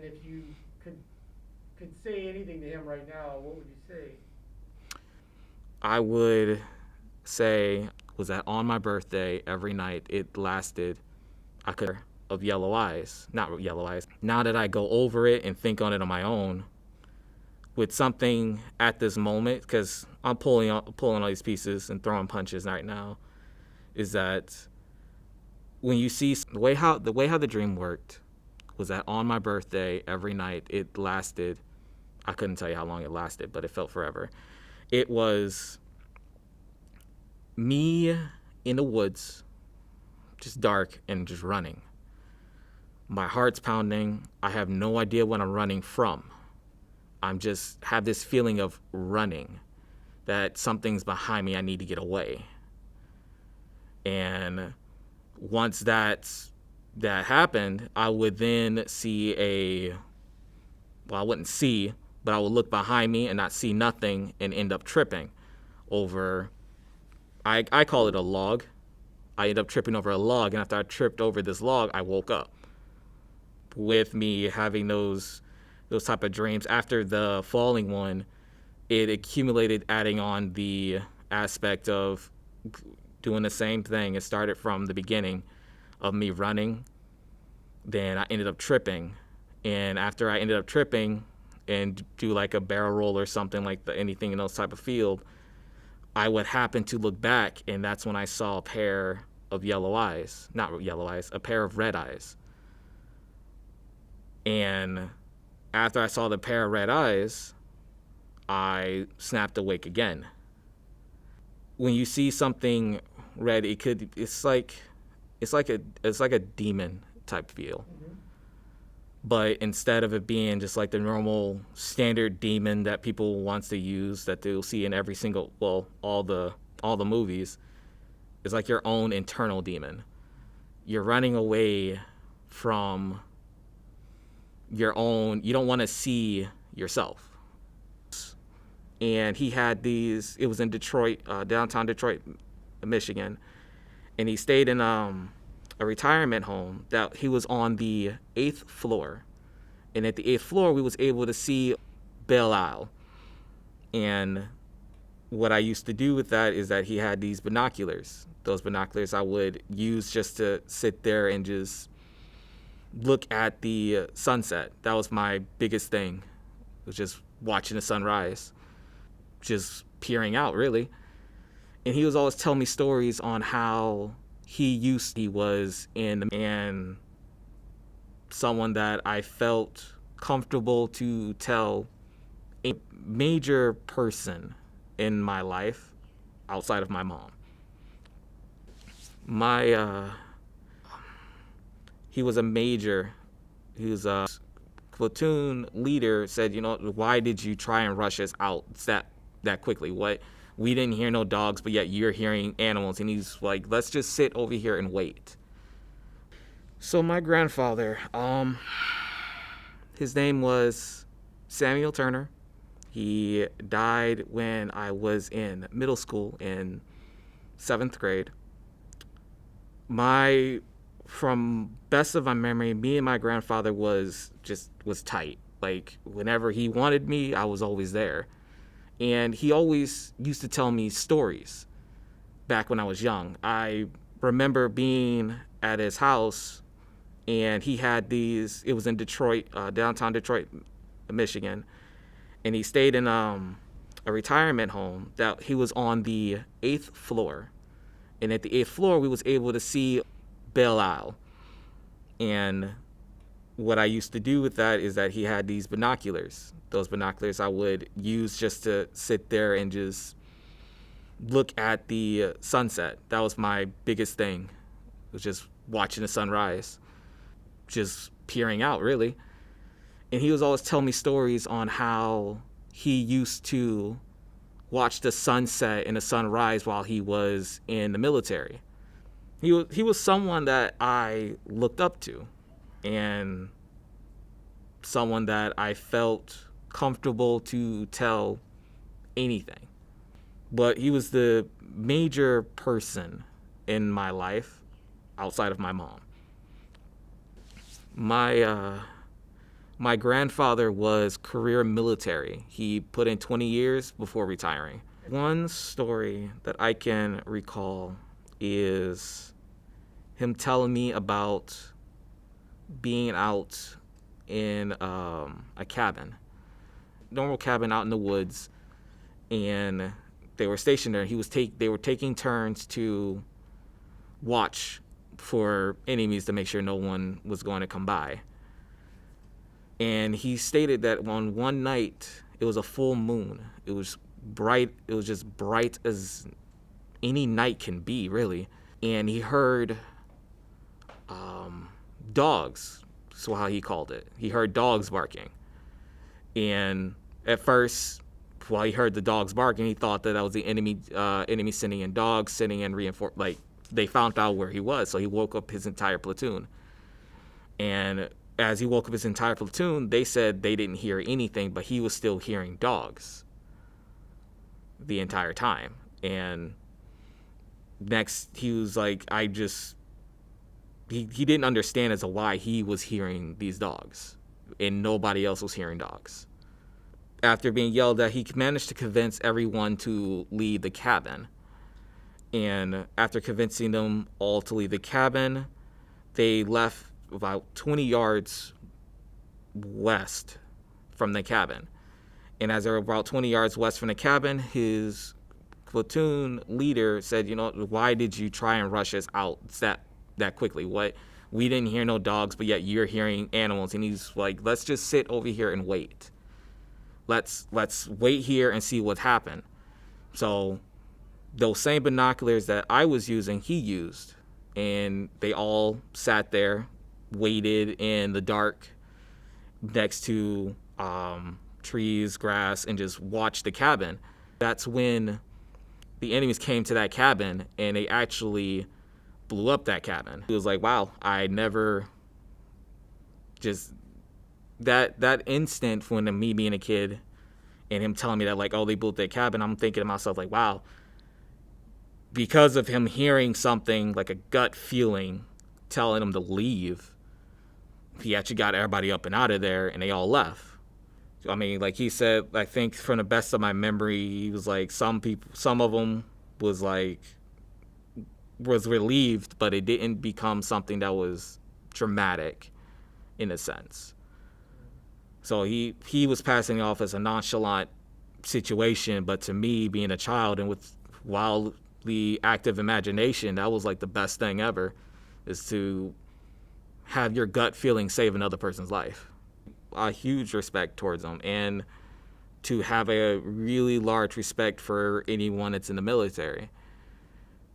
And if you could could say anything to him right now, what would you say? I would say was that on my birthday every night it lasted I could of yellow eyes, not yellow eyes. Now that I go over it and think on it on my own, with something at this moment, because I'm pulling all these pieces and throwing punches right now, is that when you see the way how the dream worked was that on my birthday every night it lasted. I couldn't tell you how long it lasted, but it felt forever. It was me in the woods, just dark and just running. My heart's pounding. I have no idea what I'm running from. I'm just have this feeling of running, that something's behind me. I need to get away. And once that happened, I would then see I wouldn't see, but I would look behind me and not see nothing and end up tripping over. I call it a log. I ended up tripping over a log, and after I tripped over this log, I woke up. With me having those type of dreams after the falling one, it accumulated, adding on the aspect of doing the same thing. It started from the beginning of me running, then I ended up tripping, and after I ended up tripping and do like a barrel roll or something like anything in those type of field, I would happen to look back, and that's when I saw a pair of yellow eyes, not yellow eyes, a pair of red eyes. And after I saw the pair of red eyes, I snapped awake again. When you see something red, it's like a demon type feel. Mm-hmm. But instead of it being just like the normal standard demon that people wants to use that they'll see in every single all the movies, it's like your own internal demon. You're running away from your own. You don't want to see yourself. And he had these. It was in Detroit, downtown Detroit, Michigan, and he stayed in a retirement home that he was on the 8th floor, and at the 8th floor we was able to see Belle Isle. And what I used to do with that is that he had these binoculars. Those binoculars I would use just to sit there and just look at the sunset. That was my biggest thing. It was just watching the sunrise, just peering out really. And he was always telling me stories on how he was in, and someone that I felt comfortable to tell, a major person in my life outside of my mom. My he was a major. He was a platoon leader. Said, why did you try and rush us out that quickly? What? We didn't hear no dogs, but yet you're hearing animals. And he's like, let's just sit over here and wait. So my grandfather, his name was Samuel Turner. He died when I was in middle school in 7th grade. From best of my memory, me and my grandfather was tight. Like whenever he wanted me, I was always there. And he always used to tell me stories back when I was young. I remember being at his house, and he had these. It was in Detroit, downtown Detroit, Michigan, and he stayed in a retirement home that he was on the 8th floor, and at the 8th floor we was able to see Belle Isle. And what I used to do with that is that he had these binoculars. Those binoculars I would use just to sit there and just look at the sunset. That was my biggest thing. It was just watching the sunrise, just peering out really. And he was always telling me stories on how he used to watch the sunset and the sunrise while he was in the military. He was someone that I looked up to, and someone that I felt comfortable to tell anything. But he was the major person in my life outside of my mom. My My grandfather was career military. He put in 20 years before retiring. One story that I can recall is him telling me about being out in a cabin, normal cabin out in the woods, and they were stationed there. They were taking turns to watch for enemies to make sure no one was going to come by. And he stated that on one night, it was a full moon. It was bright. It was just bright as any night can be, really. And he heard dogs. That's how he called it. He heard dogs barking. And at first, while he heard the dogs barking, he thought that was the enemy sending in dogs, sending in reinforcements. Like, they found out where he was, so he woke up his entire platoon. And as he woke up his entire platoon, they said they didn't hear anything, but he was still hearing dogs the entire time. And next, he was like, he didn't understand as to why he was hearing these dogs and nobody else was hearing dogs. After being yelled at, he managed to convince everyone to leave the cabin. And after convincing them all to leave the cabin, they left about 20 yards west from the cabin. And as they were about 20 yards west from the cabin, his platoon leader said, why did you try and rush us out that quickly? We didn't hear no dogs, but yet you're hearing animals. And he's like, let's just sit over here and wait. Let's wait here and see what happened. So those same binoculars that I was using, he used. And they all sat there, waited in the dark next to trees, grass, and just watched the cabin. That's when the enemies came to that cabin and they actually blew up that cabin. It was like, wow, I never just that instant when me being a kid and him telling me that, like, oh, they blew up that cabin, I'm thinking to myself, like, wow, because of him hearing something like a gut feeling telling him to leave, he actually got everybody up and out of there and they all left. I mean, like he said, I think from the best of my memory, he was like, some of them was relieved, but it didn't become something that was dramatic in a sense. So he was passing it off as a nonchalant situation, but to me, being a child and with wildly active imagination, that was like the best thing ever, is to have your gut feeling save another person's life. A huge respect towards them, and to have a really large respect for anyone that's in the military.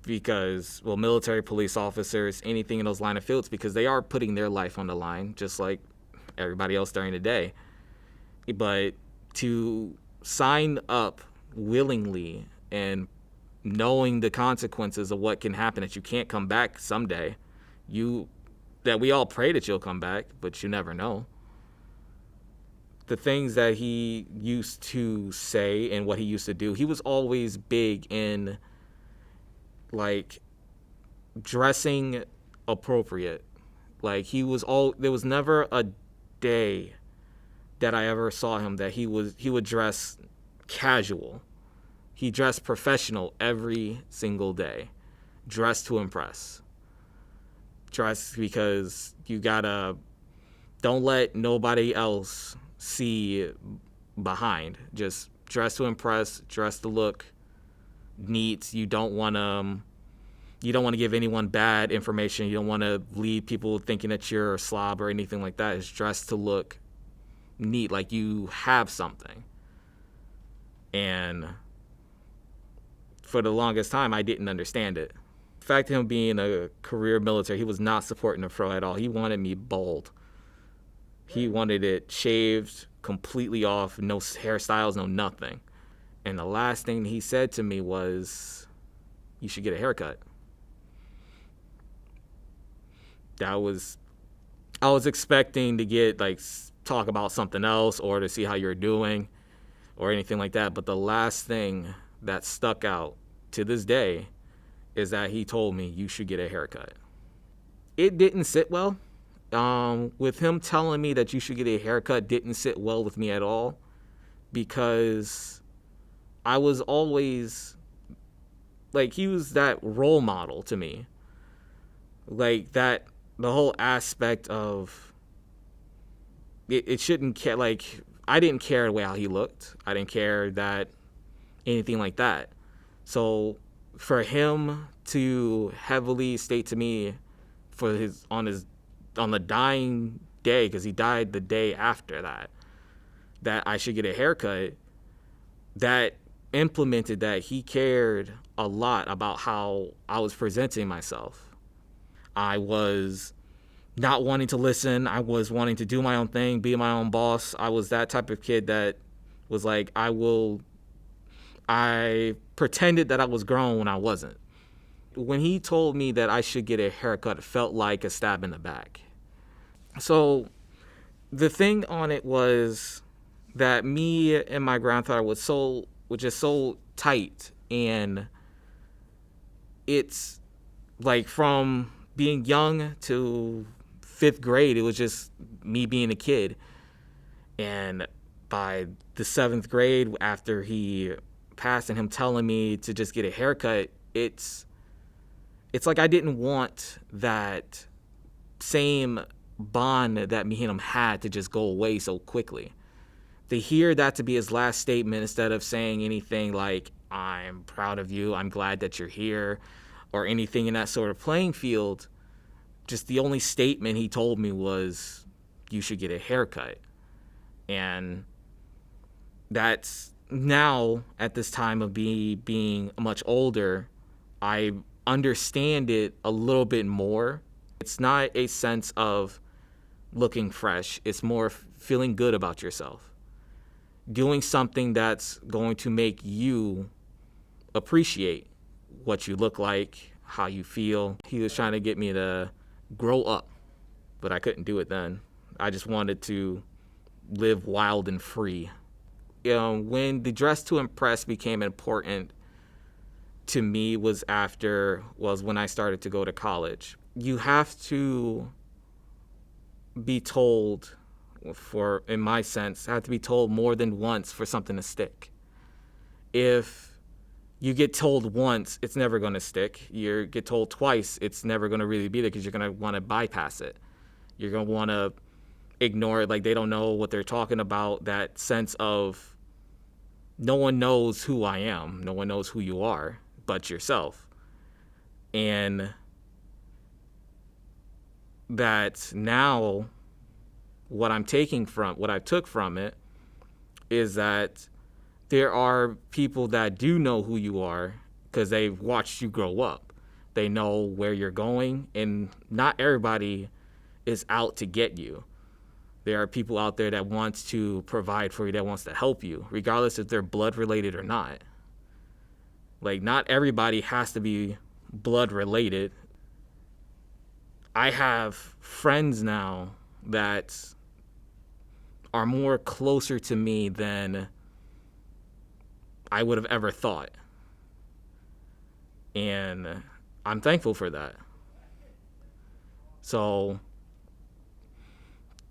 Because, well, military, police officers, anything in those line of fields, because they are putting their life on the line, just like everybody else during the day. But to sign up willingly and knowing the consequences of what can happen, that you can't come back someday, that we all pray that you'll come back, but you never know. The things that he used to say and what he used to do, he was always big in, like, dressing appropriate. Like, there was never a day that I ever saw him that he would dress casual. He dressed professional every single day. Dressed to impress. Dressed because don't let nobody else see behind. Just dress to impress, dress to look neat. You don't want to give anyone bad information. You don't want to leave people thinking that you're a slob or anything like that. It's dressed to look neat, like you have something. And for the longest time, I didn't understand it. The fact of him being a career military, he was not supporting the fro at all. He wanted me bald. He wanted it shaved completely off, no hairstyles, no nothing. And the last thing he said to me was, you should get a haircut. I was expecting to get, like, talk about something else or to see how you're doing or anything like that. But the last thing that stuck out to this day is that he told me you should get a haircut. It didn't sit well. with him telling me that you should get a haircut didn't sit well with me at all, because I was always like, he was that role model to me. Like, that, the whole aspect of it shouldn't care. Like, I didn't care the way how he looked. I didn't care that anything like that. So for him to heavily state to me for his on the dying day, because he died the day after that I should get a haircut, that implemented that he cared a lot about how I was presenting myself. I was not wanting to listen. I was wanting to do my own thing, be my own boss. I was that type of kid that was like, I pretended that I was grown when I wasn't. When he told me that I should get a haircut, it felt like a stab in the back. So the thing on it was that me and my grandfather were just so tight, and it's like from being young to 5th grade, it was just me being a kid. And by the 7th grade, after he passed and him telling me to just get a haircut, it's like I didn't want that same bond that me and him had to just go away so quickly. To hear that to be his last statement, instead of saying anything like, I'm proud of you, I'm glad that you're here, or anything in that sort of playing field, just the only statement he told me was, you should get a haircut. And that's now, at this time of being much older, I understand it a little bit more. It's not a sense of looking fresh. It's more feeling good about yourself. Doing something that's going to make you appreciate what you look like, how you feel. He was trying to get me to grow up, but I couldn't do it then. I just wanted to live wild and free. When the dress to impress became important to me was when I started to go to college. You have to be told, in my sense, have to be told more than once for something to stick. If you get told once, it's never going to stick. You get told twice, it's never going to really be there, because you're going to want to bypass it. You're going to want to ignore it, like they don't know what they're talking about. That sense of, no one knows who I am. No one knows who you are but yourself. And that now, what I took from it is that there are people that do know who you are because they've watched you grow up. They know where you're going, and not everybody is out to get you. There are people out there that wants to provide for you, that wants to help you, regardless if they're blood related or not. Like, not everybody has to be blood related. I have friends now that are more closer to me than I would have ever thought. And I'm thankful for that. So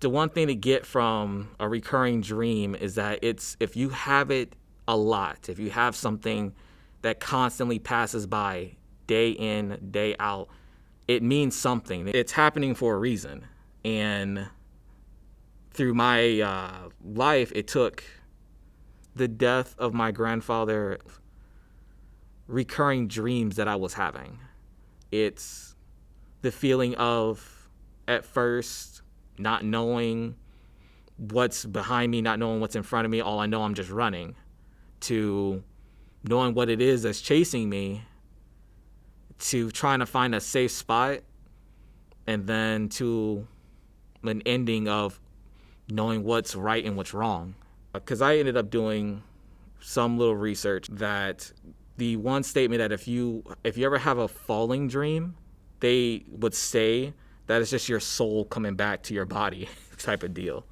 the one thing to get from a recurring dream is that if you have it a lot, if you have something that constantly passes by day in, day out, it means something. It's happening for a reason. And through my life, it took the death of my grandfather, recurring dreams that I was having. It's the feeling of, at first, not knowing what's behind me, not knowing what's in front of me. All I know, I'm just running, to knowing what it is that's chasing me, to trying to find a safe spot, and then to an ending of knowing what's right and what's wrong. Because I ended up doing some little research that the one statement that if you ever have a falling dream, they would say that it's just your soul coming back to your body type of deal.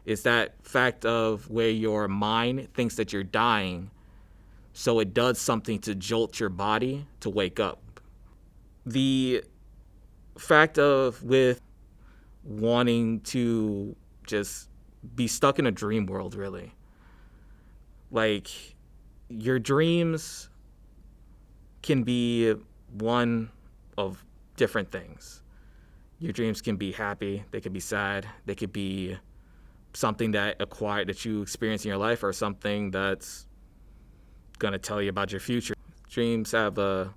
It's that fact of where your mind thinks that you're dying, so it does something to jolt your body to wake up. The fact of with wanting to just be stuck in a dream world, really. Like, your dreams can be one of different things. Your dreams can be happy, they could be sad, they could be something that you experience in your life, or something that's going to tell you about your future. Dreams have a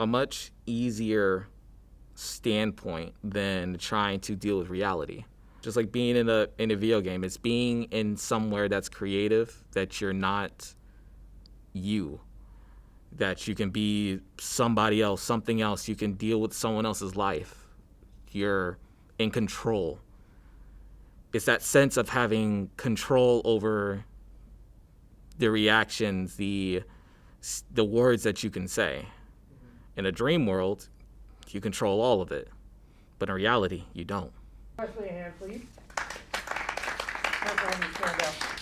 much easier standpoint than trying to deal with reality. Just like being in a video game, it's being in somewhere that's creative, that you're not you, that you can be somebody else, something else. You can deal with someone else's life. You're in control. It's that sense of having control over the reactions, the words that you can say. In a dream world, you control all of it, but in reality, you don't. Leslie, a hand, please. Stand up.